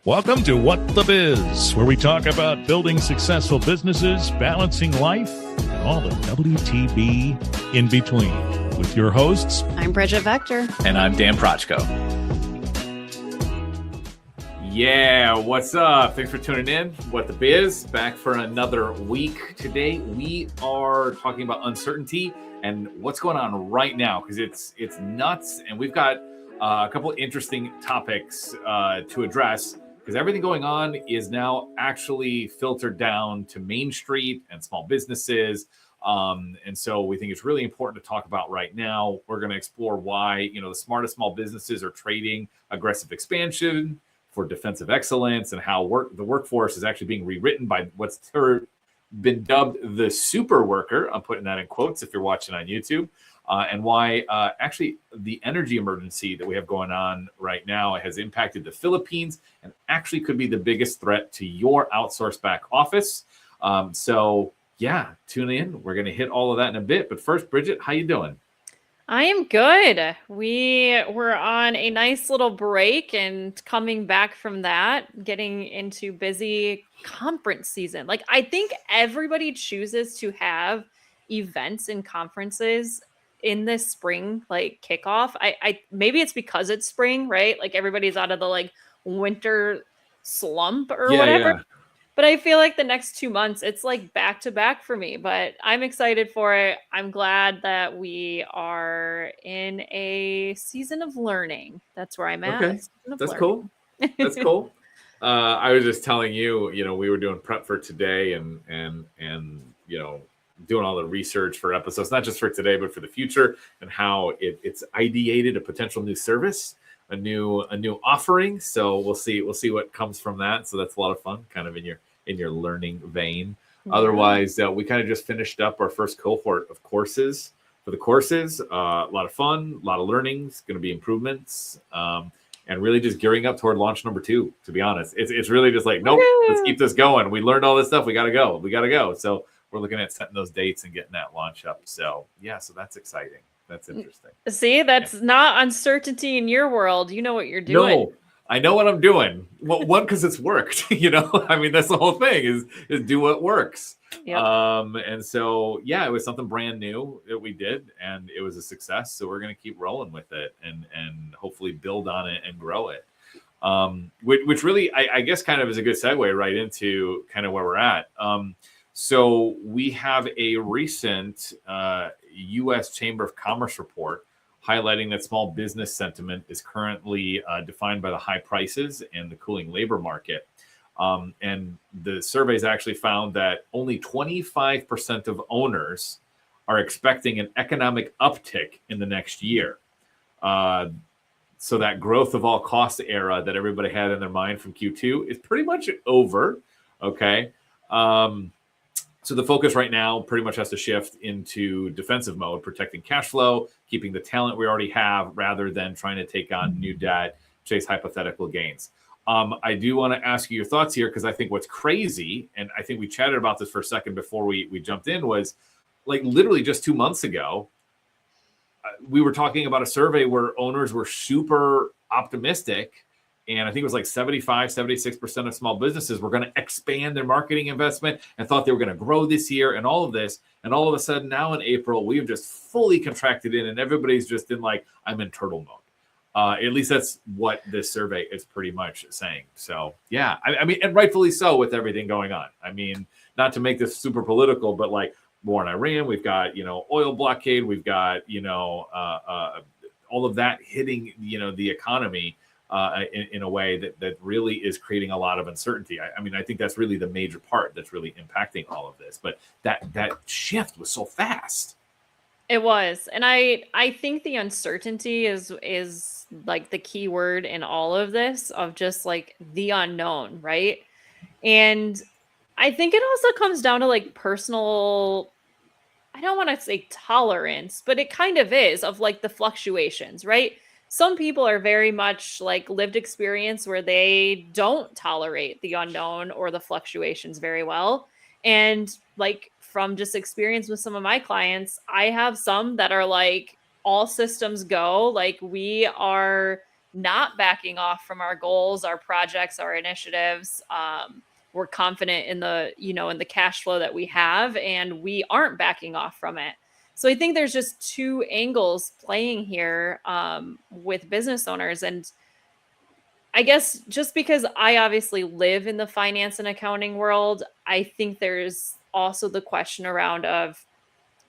Welcome to What the Biz, where we talk about building successful businesses, balancing life, and all the WTB in between. With your hosts, I'm Bridget Vector. And I'm Dan Prochko. Yeah, what's up? Thanks for tuning in. What the Biz, back for another week. Today, we are talking about uncertainty and what's going on right now, because it's nuts. And we've got a couple interesting topics to address, because everything going on is now actually filtered down to Main Street and small businesses. And so we think it's really important to talk about right now. We're going to explore why, the smartest small businesses are trading aggressive expansion for defensive excellence, and how the workforce is actually being rewritten by what's been dubbed the super worker. I'm putting that in quotes if you're watching on YouTube. And why actually the energy emergency that we have going on right now has impacted the Philippines and actually could be the biggest threat to your outsourced back office. So yeah, tune in. We're going to hit all of that in a bit. But first, Bridget, how you doing? I am good. We were on a nice little break and coming back from that, getting into busy conference season. Like, I think everybody chooses to have events and conferences in this spring, like kickoff. I maybe it's because it's spring, right? Like everybody's out of the winter slump or whatever. Yeah. But I feel like the next 2 months, it's like back to back for me, but I'm excited for it. I'm glad that we are in a season of learning. That's where I'm at. Okay. That's cool. That's cool. I was just telling you, we were doing prep for today and doing all the research for episodes, not just for today, but for the future, and how it's ideated a potential new service, a new offering. So we'll see what comes from that. So that's a lot of fun, kind of in your learning vein. Yeah. Otherwise, we kind of just finished up our first cohort of courses for the courses. A lot of fun, a lot of learnings, going to be improvements, and really just gearing up toward launch number 2. To be honest, it's really just like, nope, let's keep this going. We learned all this stuff. We got to go. So we're looking at setting those dates and getting that launch up. So yeah, so that's exciting. That's interesting. See, that's not uncertainty in your world. You know what you're doing. No, I know what I'm doing. Well, one, because it's worked. I mean, that's the whole thing is do what works. Yep. And so yeah, it was something brand new that we did, and it was a success. So we're going to keep rolling with it and hopefully build on it and grow it. Which really, I guess, kind of is a good segue right into kind of where we're at. So we have a recent U.S. Chamber of Commerce report highlighting that small business sentiment is currently defined by the high prices and the cooling labor market. And the surveys actually found that only 25% of owners are expecting an economic uptick in the next year. So that growth of all costs era that everybody had in their mind from Q2 is pretty much over. Okay. So the focus right now pretty much has to shift into defensive mode, protecting cash flow, keeping the talent we already have, rather than trying to take on new debt, chase hypothetical gains. I do want to ask you your thoughts here, because I think what's crazy, and I think we chatted about this for a second before we jumped in, was like literally just 2 months ago, we were talking about a survey where owners were super optimistic. And I think it was like 76% of small businesses were going to expand their marketing investment and thought they were going to grow this year and all of this. And all of a sudden now in April, we've just fully contracted in, and everybody's just in like, I'm in turtle mode. At least that's what this survey is pretty much saying. So yeah, I mean, and rightfully so with everything going on. I mean, not to make this super political, but like war in Iran, we've got, oil blockade, we've got, all of that hitting, the economy. In a way that really is creating a lot of uncertainty. I mean, I think that's really the major part that's really impacting all of this. But that shift was so fast. It was. And I think the uncertainty is like the key word in all of this, of just like the unknown, right? And I think it also comes down to like personal, I don't want to say tolerance, but it kind of is, of like the fluctuations, right? Some people are very much like lived experience where they don't tolerate the unknown or the fluctuations very well. And like from just experience with some of my clients, I have some that are like all systems go. Like we are not backing off from our goals, our projects, our initiatives. We're confident in the, in the cash flow that we have, and we aren't backing off from it. So I think there's just two angles playing here with business owners. And I guess just because I obviously live in the finance and accounting world, I think there's also the question around of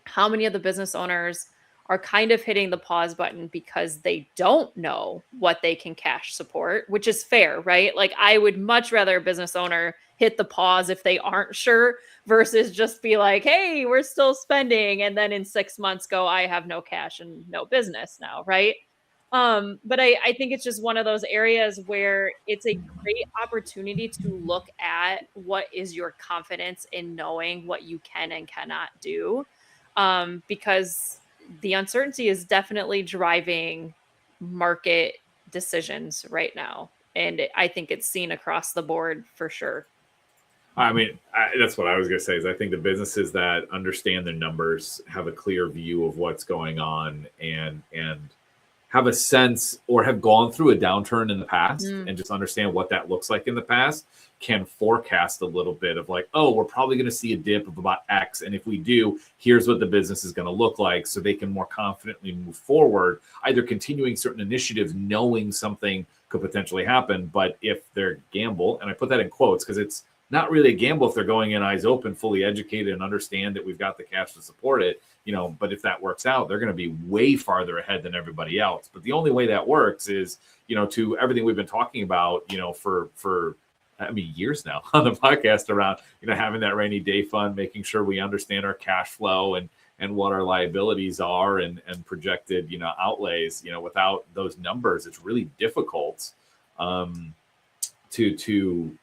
how many of the business owners are kind of hitting the pause button because they don't know what they can cash support, which is fair, right? Like I would much rather a business owner hit the pause if they aren't sure versus just be like, hey, we're still spending. And then in 6 months go, I have no cash and no business now, right? But I think it's just one of those areas where it's a great opportunity to look at what is your confidence in knowing what you can and cannot do. Because the uncertainty is definitely driving market decisions right now. And I think it's seen across the board for sure. I mean, that's what I was going to say is I think the businesses that understand their numbers have a clear view of what's going on and have a sense or have gone through a downturn in the past and just understand what that looks like in the past can forecast a little bit of like, oh, we're probably going to see a dip of about X. And if we do, here's what the business is going to look like. So they can more confidently move forward, either continuing certain initiatives, knowing something could potentially happen. But if they're gamble, and I put that in quotes because it's not really a gamble if they're going in eyes open, fully educated and understand that we've got the cash to support it, but if that works out, they're going to be way farther ahead than everybody else. But the only way that works is, to everything we've been talking about, for years now on the podcast around, having that rainy day fund, making sure we understand our cash flow and what our liabilities are and projected, outlays, without those numbers, it's really difficult to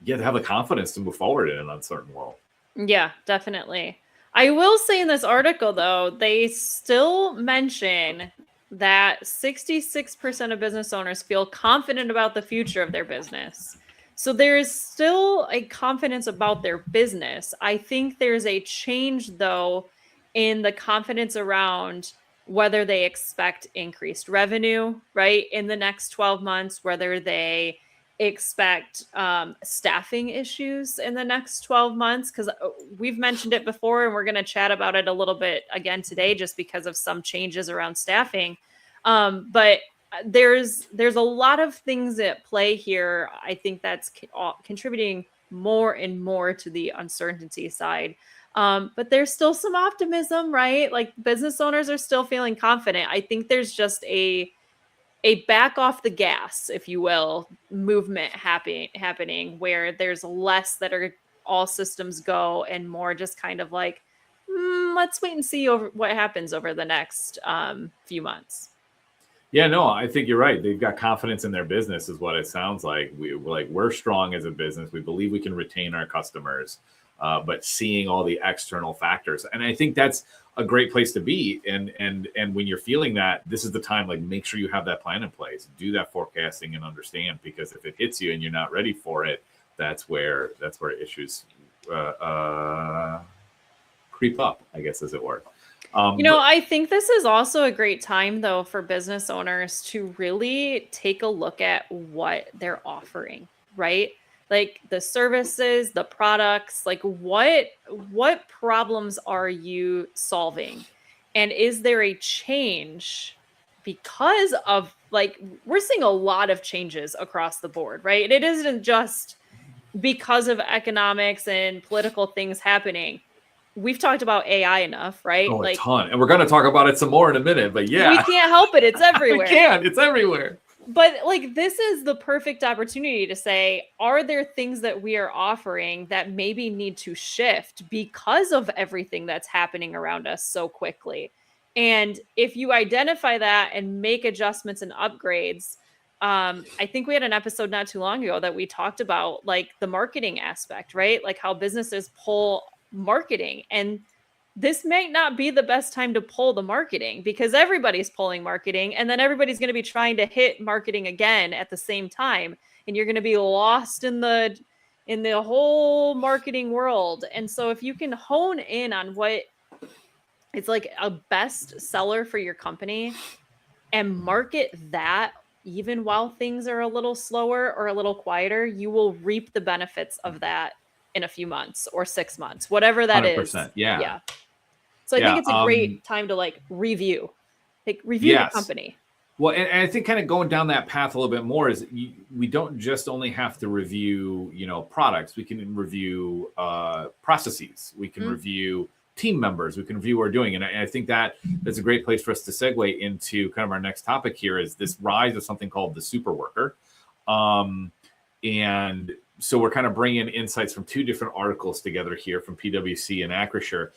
have the confidence to move forward in an uncertain world. Yeah, definitely. I will say in this article, though, they still mention that 66% of business owners feel confident about the future of their business. So there is still a confidence about their business. I think there's a change, though, in the confidence around whether they expect increased revenue, right, in the next 12 months, whether they expect staffing issues in the next 12 months, because we've mentioned it before and we're going to chat about it a little bit again today just because of some changes around staffing. But there's a lot of things at play here. I think that's contributing more and more to the uncertainty side. But there's still some optimism, right? Like business owners are still feeling confident. I think there's just a back off the gas, if you will, movement happening where there's less that are all systems go and more just kind of like, let's wait and see over what happens over the next few months. Yeah, no, I think you're right. They've got confidence in their business is what it sounds like. We're strong as a business. We believe we can retain our customers, but seeing all the external factors. And I think that's a great place to be. And when you're feeling that, this is the time, like make sure you have that plan in place, do that forecasting and understand, because if it hits you and you're not ready for it, that's where issues creep up, I guess, as it were. I think this is also a great time, though, for business owners to really take a look at what they're offering, right? Like the services, the products, like what problems are you solving? And is there a change because of, like, we're seeing a lot of changes across the board, right? And it isn't just because of economics and political things happening. We've talked about AI enough, right? Oh, a ton. And we're going to talk about it some more in a minute, but yeah. We can't help it. It's everywhere. It's everywhere. But like, this is the perfect opportunity to say, are there things that we are offering that maybe need to shift because of everything that's happening around us so quickly? And if you identify that and make adjustments and upgrades, I think we had an episode not too long ago that we talked about like the marketing aspect, right? Like how businesses pull marketing, and this might not be the best time to pull the marketing because everybody's pulling marketing, and then everybody's going to be trying to hit marketing again at the same time, and you're going to be lost in the whole marketing world. And so if you can hone in on what it's like a best seller for your company and market that even while things are a little slower or a little quieter, you will reap the benefits of that in a few months or 6 months, whatever that is. 100%. Yeah. Yeah. So I think Yeah. it's a great time to like review the Yes. company. Well, and I think kind of going down that path a little bit more is we don't just only have to review, products. We can review processes. We can review team members. We can review what we're doing. And I think that is a great place for us to segue into kind of our next topic here is this rise of something called the super worker. And so we're kind of bringing insights from two different articles together here from PwC and Acrisure.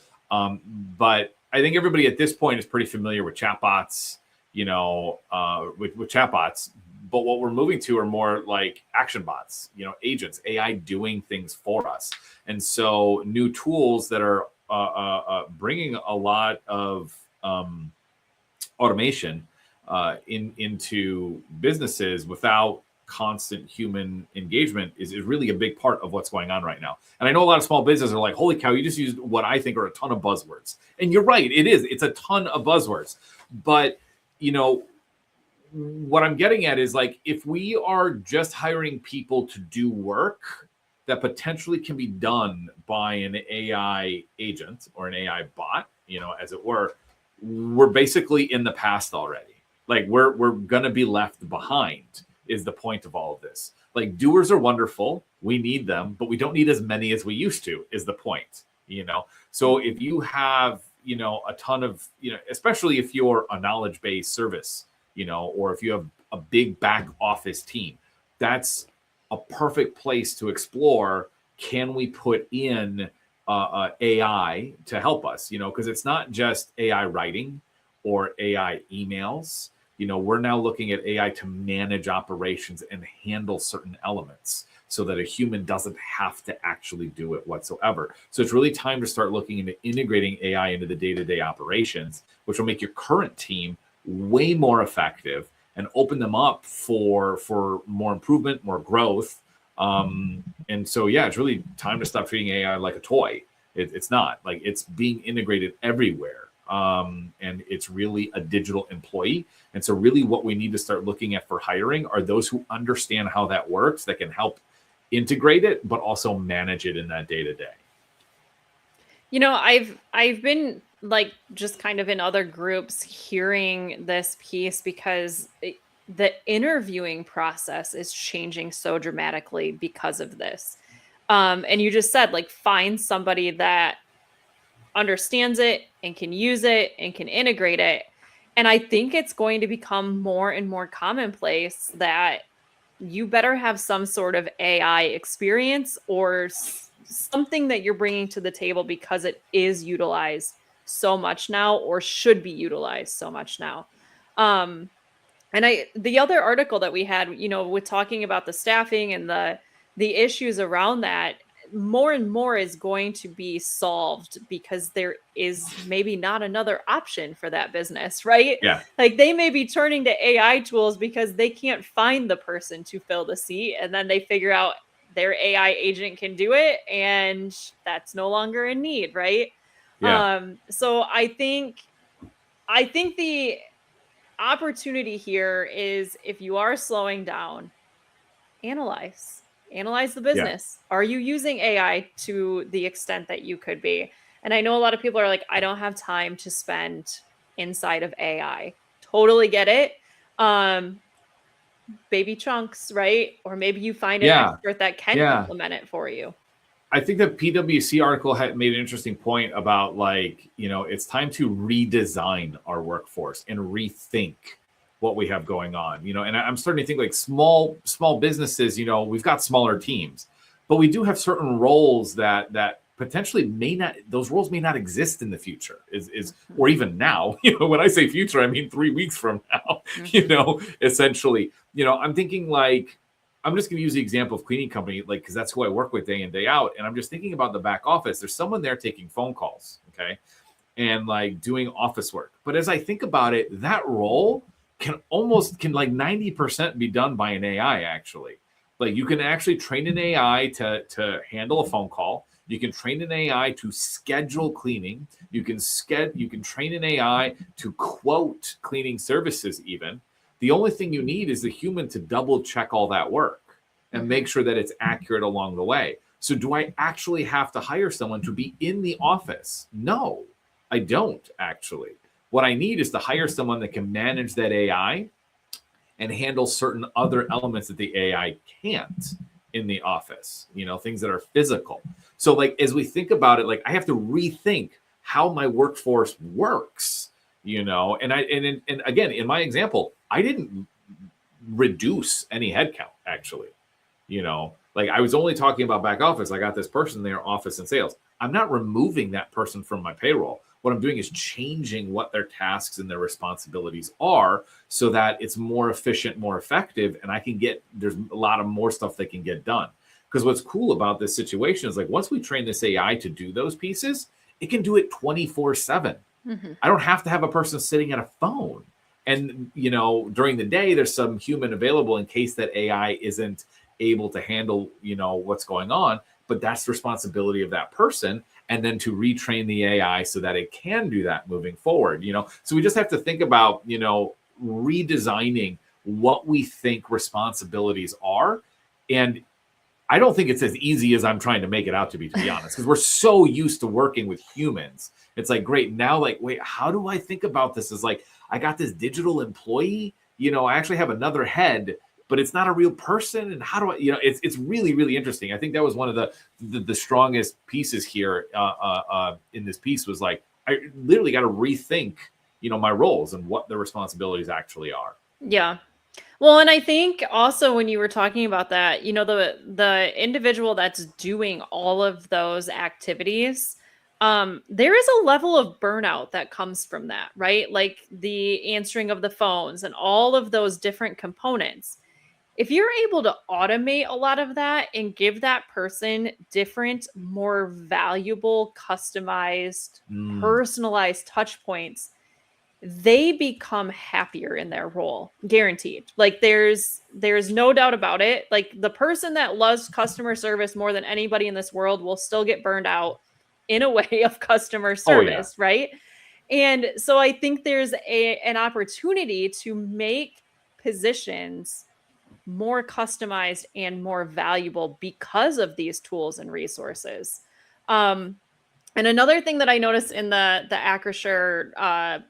But I think everybody at this point is pretty familiar with chatbots, with chatbots. But what we're moving to are more like action bots, agents, AI doing things for us. And so new tools that are bringing a lot of automation into businesses without constant human engagement is really a big part of what's going on right now. And I know a lot of small businesses are like, holy cow, you just used what I think are a ton of buzzwords. And you're right, it's a ton of buzzwords. But, what I'm getting at is like, if we are just hiring people to do work that potentially can be done by an AI agent or an AI bot, as it were, we're basically in the past already. Like we're going to be left behind is the point of all of this. Like doers are wonderful. We need them, but we don't need as many as we used to is the point, So if you have, a ton of, especially if you're a knowledge-based service, or if you have a big back office team, that's a perfect place to explore. Can we put in AI to help us? Because it's not just AI writing or AI emails. We're now looking at AI to manage operations and handle certain elements so that a human doesn't have to actually do it whatsoever. So it's really time to start looking into integrating AI into the day-to-day operations, which will make your current team way more effective and open them up for more improvement, more growth. And so, it's really time to stop treating AI like a toy. It's not. Like it's being integrated everywhere. And it's really a digital employee. And so really what we need to start looking at for hiring are those who understand how that works, that can help integrate it, but also manage it in that day-to-day. I've been like just kind of in other groups hearing this piece because the interviewing process is changing so dramatically because of this. And you just said, like, find somebody that understands it and can use it and can integrate it. And I think it's going to become more and more commonplace that you better have some sort of AI experience or something that you're bringing to the table because it is utilized so much now or should be utilized so much now. And the other article that we had, with talking about the staffing and the issues around that, more and more is going to be solved because there is maybe not another option for that business, right? Yeah. Like they may be turning to AI tools because they can't find the person to fill the seat. And then they figure out their AI agent can do it. And that's no longer in need, right? Yeah. So I think the opportunity here is if you are slowing down, analyze the business. Yeah. Are you using AI to the extent that you could be? And I know a lot of people are like, I don't have time to spend inside of AI. Totally get it. Baby chunks, right? Or maybe you find an expert that can implement it for you. I think the PwC article had made an interesting point about like, it's time to redesign our workforce and rethink what we have going on, and I'm starting to think like small businesses, we've got smaller teams, but we do have certain roles that potentially those roles may not exist in the future or even now, when I say future, I mean 3 weeks from now, essentially, I'm thinking like, I'm just going to use the example of cleaning company, like, because that's who I work with day in, day out. And I'm just thinking about the back office. There's someone there taking phone calls, okay, and like doing office work. But as I think about it, that role can like 90% be done by an AI, actually. Like you can actually train an AI to handle a phone call. You can train an AI to schedule cleaning. You can train an AI to quote cleaning services even. The only thing you need is the human to double check all that work and make sure that it's accurate along the way. So do I actually have to hire someone to be in the office? No, I don't actually. What I need is to hire someone that can manage that AI and handle certain other elements that the AI can't in the office, things that are physical. So like, as we think about it, like I have to rethink how my workforce works, and again, in my example, I didn't reduce any headcount actually, like I was only talking about back office. I got this person there, office and sales. I'm not removing that person from my payroll. What I'm doing is changing what their tasks and their responsibilities are so that it's more efficient, more effective, and there's a lot of more stuff that can get done. Because what's cool about this situation is like once we train this AI to do those pieces, it can do it 24/7. I don't have to have a person sitting at a phone. And, during the day, there's some human available in case that AI isn't able to handle, what's going on. But that's the responsibility of that person. And then to retrain the AI so that it can do that moving forward, So we just have to think about, redesigning what we think responsibilities are. And I don't think it's as easy as I'm trying to make it out to be honest, because we're so used to working with humans. It's like, great. Now, like, wait, how do I think about this? As like, I got this digital employee, I actually have another head, but it's not a real person. And how do I, it's really, really interesting. I think that was one of the strongest pieces here in this piece was like, I literally got to rethink, my roles and what the responsibilities actually are. Yeah. Well, and I think also when you were talking about that, the individual that's doing all of those activities, there is a level of burnout that comes from that, right? Like the answering of the phones and all of those different components. If you're able to automate a lot of that and give that person different, more valuable, customized, personalized touch points, they become happier in their role, guaranteed. Like there's no doubt about it. Like the person that loves customer service more than anybody in this world will still get burned out in a way of customer service, right? And so I think there's an opportunity to make positions more customized and more valuable because of these tools and resources. And another thing that I noticed in the Acrisure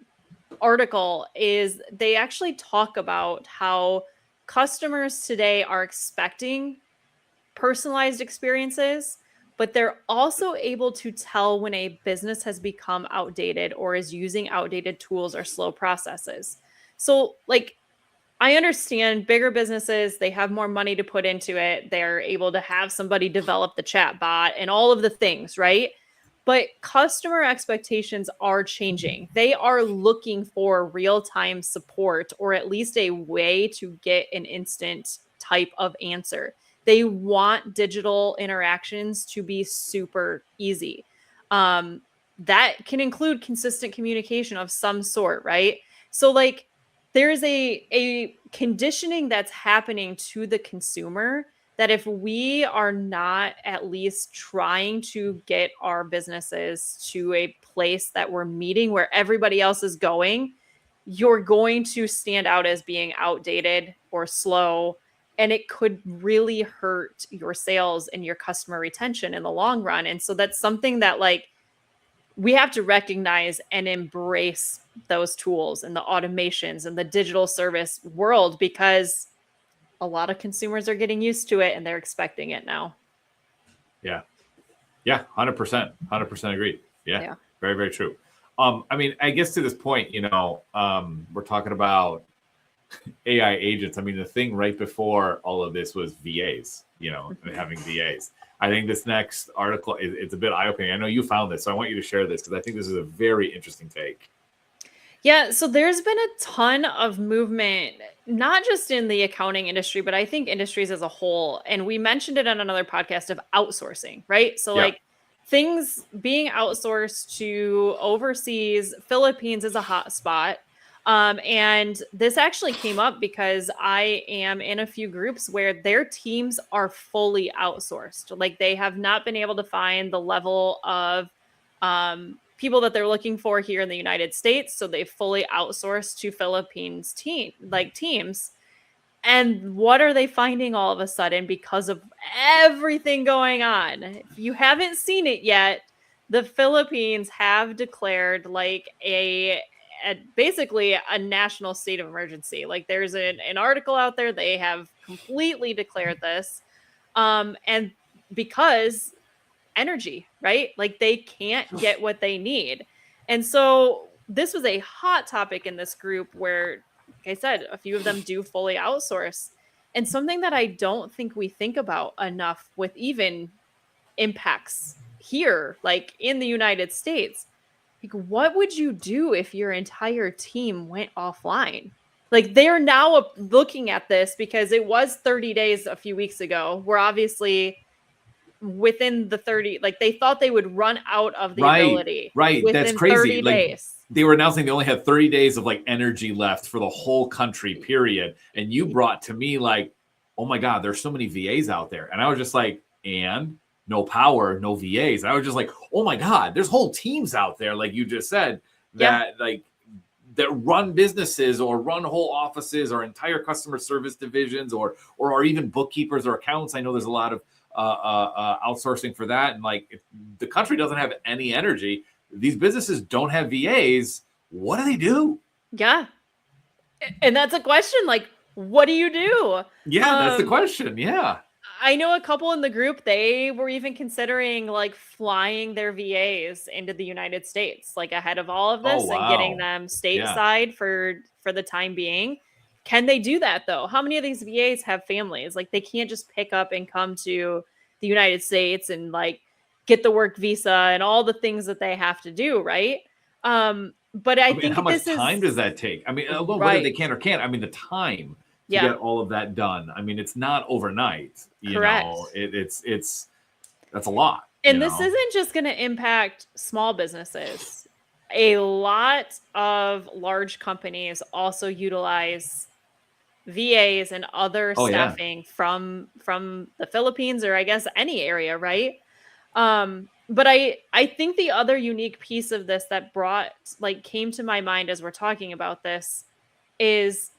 article is they actually talk about how customers today are expecting personalized experiences, but they're also able to tell when a business has become outdated or is using outdated tools or slow processes. So like, I understand bigger businesses, they have more money to put into it. They're able to have somebody develop the chat bot and all of the things, right? But customer expectations are changing. They are looking for real-time support or at least a way to get an instant type of answer. They want digital interactions to be super easy. That can include consistent communication of some sort, right? So like there's a conditioning that's happening to the consumer that if we are not at least trying to get our businesses to a place that we're meeting where everybody else is going, you're going to stand out as being outdated or slow. And it could really hurt your sales and your customer retention in the long run. And so that's something that like we have to recognize and embrace those tools and the automations and the digital service world because a lot of consumers are getting used to it and they're expecting it now. Yeah. 100% agreed. Yeah. Very, very true. I mean, I guess to this point, we're talking about AI agents. I mean, the thing right before all of this was VAs, having VAs. I think this next article, it's a bit eye-opening. I know you found this, so I want you to share this because I think this is a very interesting take. Yeah, so there's been a ton of movement, not just in the accounting industry, but I think industries as a whole. And we mentioned it on another podcast of outsourcing, right? So like things being outsourced to overseas, Philippines is a hot spot. And this actually came up because I am in a few groups where their teams are fully outsourced. Like they have not been able to find the level of people that they're looking for here in the United States. So they fully outsourced to Philippines teams. And what are they finding all of a sudden because of everything going on? If you haven't seen it yet, the Philippines have declared like basically a national state of emergency. Like there's an article out there, they have completely declared this. And because energy, right? Like they can't get what they need. And so this was a hot topic in this group where, like I said, a few of them do fully outsource. And something that I don't think we think about enough with even impacts here, like in the United States, like what would you do if your entire team went offline? Like they're now looking at this because it was 30 days a few weeks ago. We're obviously within the 30, like they thought they would run out of the ability. Right. That's within crazy. 30 Like days. they were announcing they only had 30 days of like energy left for the whole country, period. And you brought to me like, oh my God, there's so many VAs out there. And I was just like, and no power, no VAs. And I was just like, oh my God, there's whole teams out there, like you just said, that that run businesses or run whole offices or entire customer service divisions or are even bookkeepers or accountants. I know there's a lot of outsourcing for that. And like if the country doesn't have any energy, these businesses don't have VAs, what do they do? Yeah. And that's a question, like, what do you do? Yeah, that's the question. Yeah. I know a couple in the group, they were even considering like flying their VAs into the United States, like ahead of all of this and getting them stateside for the time being. Can they do that though? How many of these VAs have families? Like they can't just pick up and come to the United States and like get the work visa and all the things that they have to do, right? But I think how much time does that take? I mean, whether they can or can't, I mean, the time to get all of that done. I mean, it's not overnight. You know, it's that's a lot. And this isn't just going to impact small businesses. A lot of large companies also utilize VAs and other staffing from the Philippines or I guess any area, right? But I think the other unique piece of this that came to my mind as we're talking about this is,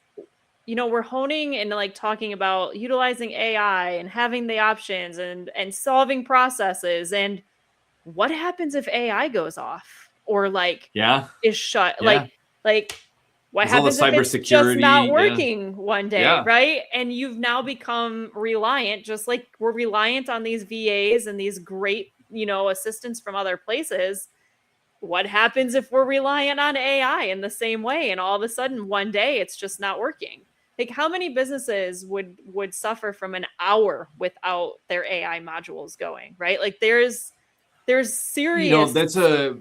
you know, we're honing and like talking about utilizing AI and having the options and solving processes. And what happens if AI goes off or like is shut? Like what happens if it's just not working one day, right? And you've now become reliant, just like we're reliant on these VAs and these great, you know, assistants from other places. What happens if we're reliant on AI in the same way? And all of a sudden one day it's just not working. Like how many businesses would suffer from an hour without their AI modules going, right? Like there's serious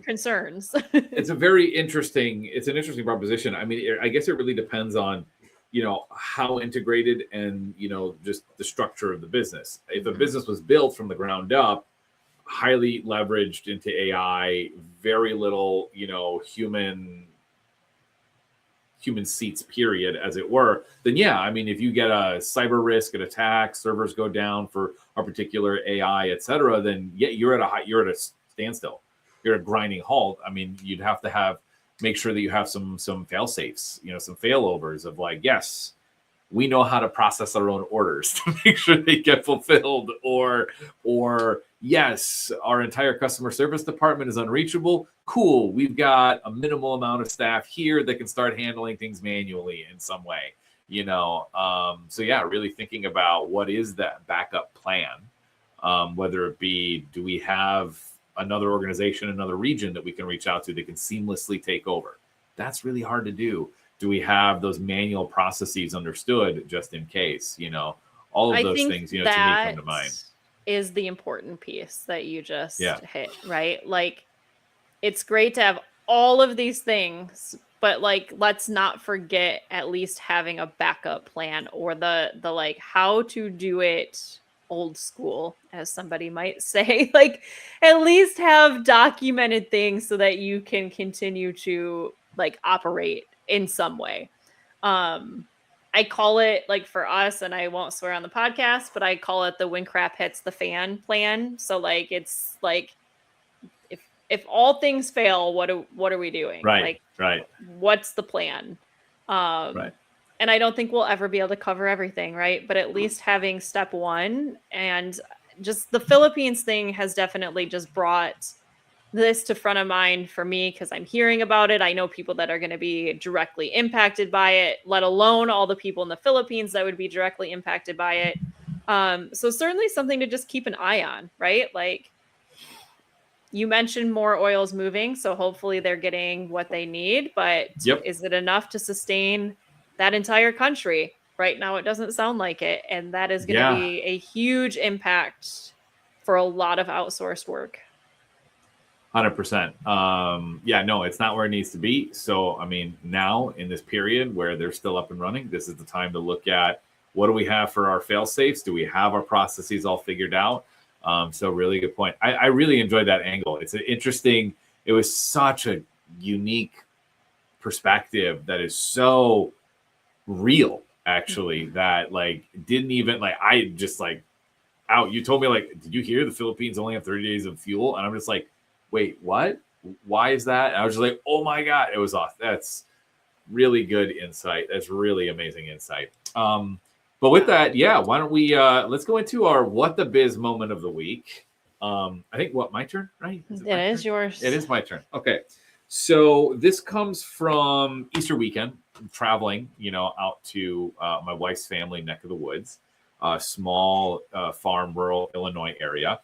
concerns. It's an interesting proposition. I mean, I guess it really depends on, you know, how integrated and, you know, just the structure of the business. If a business was built from the ground up, highly leveraged into AI, very little, you know, human seats, period, as it were, then I mean, if you get a cyber risk, an attack, servers go down for a particular AI, etc., then you're at a standstill. You're at a grinding halt. I mean, you'd have to make sure that you have some fail safes, you know, some failovers of like, yes, we know how to process our own orders to make sure they get fulfilled, or yes, our entire customer service department is unreachable. Cool. We've got a minimal amount of staff here that can start handling things manually in some way, you know? So really thinking about what is that backup plan, whether it be, do we have another organization, another region that we can reach out to that can seamlessly take over? That's really hard to do. Do we have those manual processes understood just in case, you know, all of those things, you know, to me come to mind. Is the important piece that you just hit, right? Like it's great to have all of these things, but like let's not forget at least having a backup plan or the like how to do it old school, as somebody might say. Like at least have documented things so that you can continue to like operate in some way. I call it, like for us, and I won't swear on the podcast, but I call it the when crap hits the fan plan. So like it's like if all things fail, what are we doing? Right. Like, right. What's the plan? Right. And I don't think we'll ever be able to cover everything, right? But at least having step one, and just the Philippines thing has definitely just brought this to front of mind for me, because I'm hearing about it. I know people that are going to be directly impacted by it, let alone all the people in the Philippines that would be directly impacted by it. So certainly something to just keep an eye on, right? Like, you mentioned more oils moving, so hopefully they're getting what they need, but is it enough to sustain that entire country? Right now, it doesn't sound like it, and that is going to be a huge impact for a lot of outsourced work. 100%. Yeah, no, it's not where it needs to be. So, I mean, now in this period where they're still up and running, this is the time to look at what do we have for our fail safes? Do we have our processes all figured out? So really good point. I really enjoyed that angle. It's an interesting, it was such a unique perspective that is so real, actually, that like didn't even like, I just like out. You told me like, did you hear the Philippines only have 30 days of fuel? And I'm just like, wait, what? Why is that? And I was just like, oh my God, it was awesome. That's really good insight. That's really amazing insight. But with that, yeah, why don't we let's go into our What the Biz moment of the week. I think my turn, right? It is yours. It is my turn. Okay. So this comes from Easter weekend, traveling, out to my wife's family neck of the woods, small farm, rural Illinois area.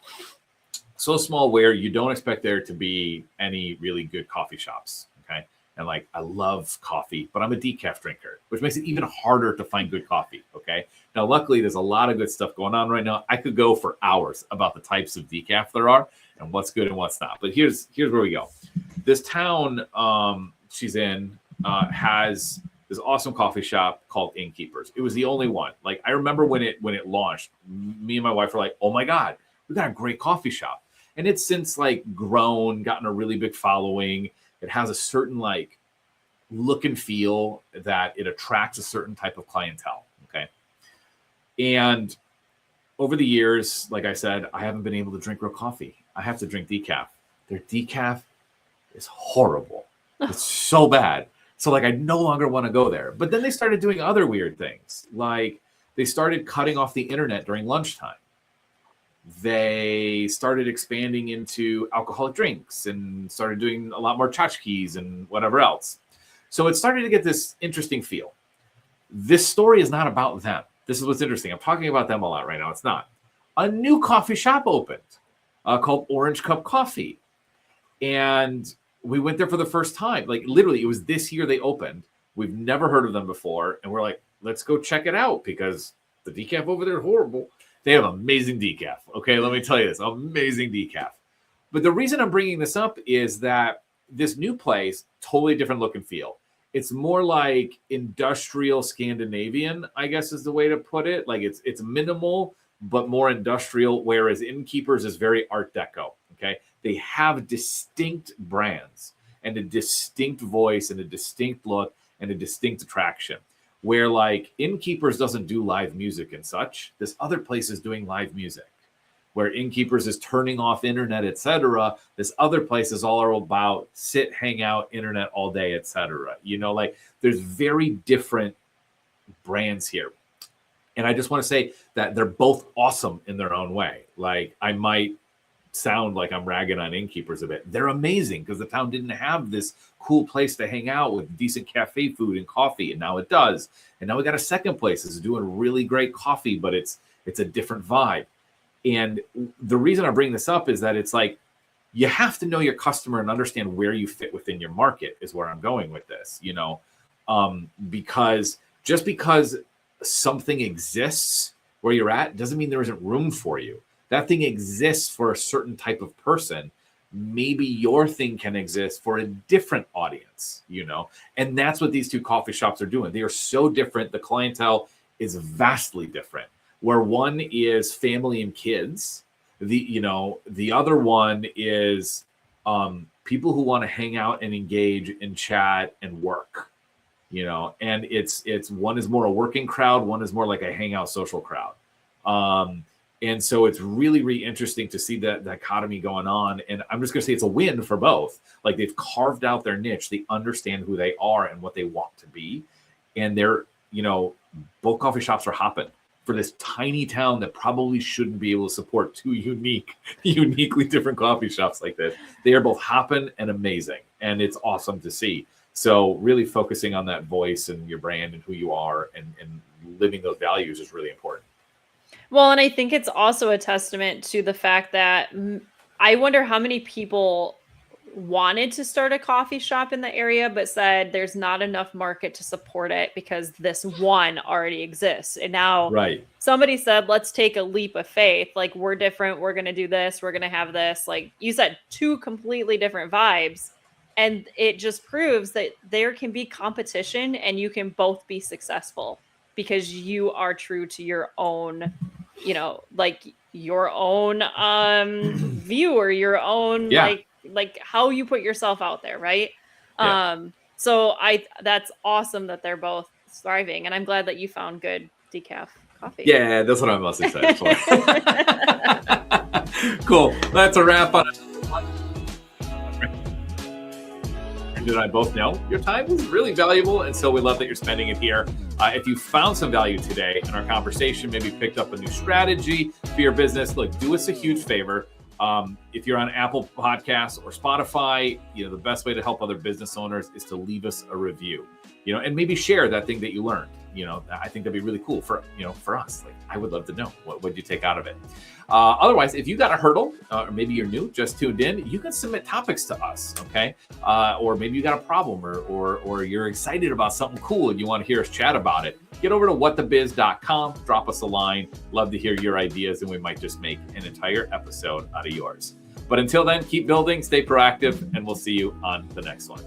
So small where you don't expect there to be any really good coffee shops. Okay. And like, I love coffee, but I'm a decaf drinker, which makes it even harder to find good coffee. Okay. Now, luckily, there's a lot of good stuff going on right now. I could go for hours about the types of decaf there are and what's good and what's not. But here's where we go. This town she's in has this awesome coffee shop called Innkeepers. It was the only one. Like, I remember when it launched, me and my wife were like, oh my God, we got a great coffee shop. And it's since like grown, gotten a really big following. It has a certain like look and feel that it attracts a certain type of clientele. Okay. And over the years, like I said, I haven't been able to drink real coffee. I have to drink decaf. Their decaf is horrible. It's so bad. So like, I no longer want to go there. But then they started doing other weird things. Like they started cutting off the internet during lunchtime. They started expanding into alcoholic drinks and started doing a lot more tchotchkes and whatever else. So it started to get this interesting feel. This story is not about them. This is what's interesting. I'm talking about them a lot right now. It's not. A new coffee shop opened called Orange Cup Coffee. And we went there for the first time. Like literally, it was this year they opened. We've never heard of them before. And we're like, let's go check it out because the decaf over there is horrible. They have amazing decaf. Okay, let me tell you this. Amazing decaf. But the reason I'm bringing this up is that this new place, totally different look and feel. It's more like industrial Scandinavian, I guess is the way to put it. Like it's minimal, but more industrial, whereas Innkeepers is very Art Deco. Okay, they have distinct brands and a distinct voice and a distinct look and a distinct attraction. Where like Innkeepers doesn't do live music and such. This other place is doing live music. Where Innkeepers is turning off internet, etc. This other place is all about sit, hang out, internet all day, etc. Like there's very different brands here. And I just want to say that they're both awesome in their own way. Like I might sound like I'm ragging on Innkeepers a bit. They're amazing because the town didn't have this cool place to hang out with decent cafe food and coffee, and now it does. And now we got a second place that's doing really great coffee, but it's a different vibe. And the reason I bring this up is that it's like you have to know your customer and understand where you fit within your market is where I'm going with this, because just because something exists where you're at doesn't mean there isn't room for you. That thing exists for a certain type of person. Maybe your thing can exist for a different audience, and that's what these two coffee shops are doing. They are so different. The clientele is vastly different. Where one is family and kids, the other one is people who want to hang out and engage and chat and work, and it's one is more a working crowd, one is more like a hangout social crowd. And so it's really, really interesting to see that dichotomy going on. And I'm just going to say it's a win for both. Like they've carved out their niche. They understand who they are and what they want to be. And they're, both coffee shops are hopping for this tiny town that probably shouldn't be able to support two uniquely different coffee shops like this. They are both hopping and amazing. And it's awesome to see. So really focusing on that voice and your brand and who you are and living those values is really important. Well, and I think it's also a testament to the fact that I wonder how many people wanted to start a coffee shop in the area, but said there's not enough market to support it because this one already exists. And now somebody said, let's take a leap of faith. Like, we're different. We're going to do this. We're going to have this. Like you said, two completely different vibes. And it just proves that there can be competition and you can both be successful because you are true to your own, like your own view or your own, like how you put yourself out there. Right. Yeah. So that's awesome that they're both thriving. And I'm glad that you found good decaf coffee. Yeah, that's what I'm most excited for. Cool. That's a wrap on it. And I both know your time is really valuable, and so we love that you're spending it here. If you found some value today in our conversation, maybe picked up a new strategy for your business, look, do us a huge favor. If you're on Apple Podcasts or Spotify, the best way to help other business owners is to leave us a review, and maybe share that thing that you learned. I think that'd be really cool for us. Like, I would love to know what did you take out of it. Otherwise, if you got a hurdle, or maybe you're new, just tuned in, you can submit topics to us, okay? Or maybe you got a problem, or you're excited about something cool and you want to hear us chat about it. Get over to whatthebiz.com, drop us a line. Love to hear your ideas, and we might just make an entire episode out of yours. But until then, keep building, stay proactive, and we'll see you on the next one.